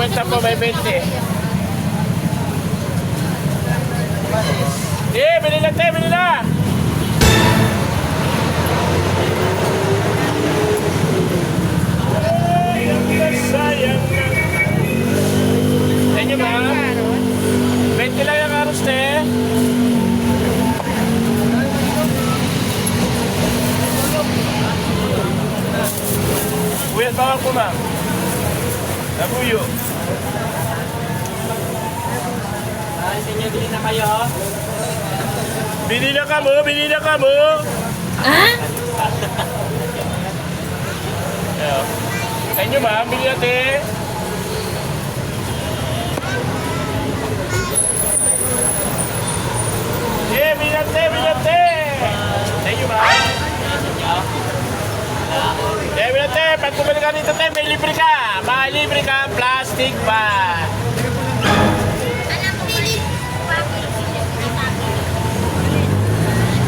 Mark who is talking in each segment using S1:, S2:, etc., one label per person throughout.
S1: 50 po, may 20. Bili na tayo, bili na! Ay, ang sayang na. Ayun ba? 20 lang yung aros, te. Uyan, bawang ko, ma'am. Nabuyo.
S2: Ay, sinyo, bili na kayo.
S1: Bili na ka mo, bili na ka mo. Kanyo ba? Bili natin. Bili natin, bili natin. Kanyo ba? Bili natin. Pag bumili ka dito, may libre ka. May libre ka, plastic bag.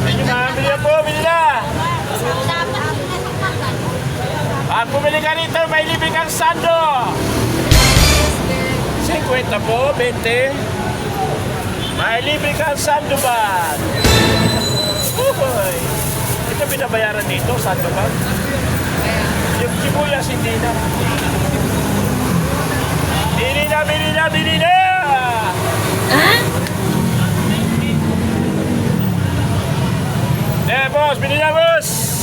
S1: Kanyo ba? Bili na po, bili na. Pag bumili ka rito, may libre kang sando. 50 po, 20. May libre kang sando bag. Uy! Ito binabayaran dito, sando bag. Yung sibuyas, hindi na. Bili na, bili na, bili na! Boss, bili na, boss!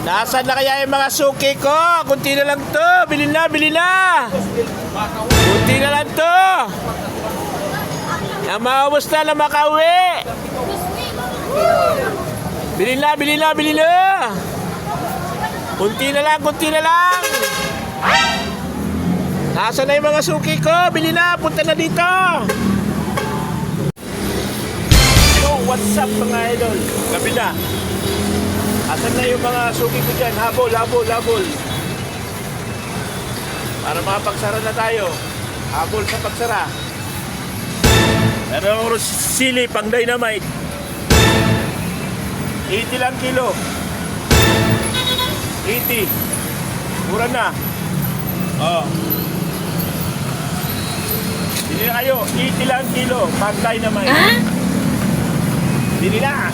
S1: Nasaan na kaya yung mga suki ko? Kunti na lang to. Bili na, bili na. Kunti na lang to. Na maubos na makauwi. Bili na, bili na, bili na. Kunti na lang, kunti na lang. Nasaan na yung mga suki ko? Bili na, punta na dito. Yo, what's up mga idol? Gabi na. Asan na yung mga suki ko dyan? Habol, habol, habol. Para makapagsara na tayo. Habol sa pagsara. Merong sili pang dynamite. 80 lang kilo. 80. Mura na. Oh. Bili na kayo. 80 lang kilo pang dynamite. Bili na.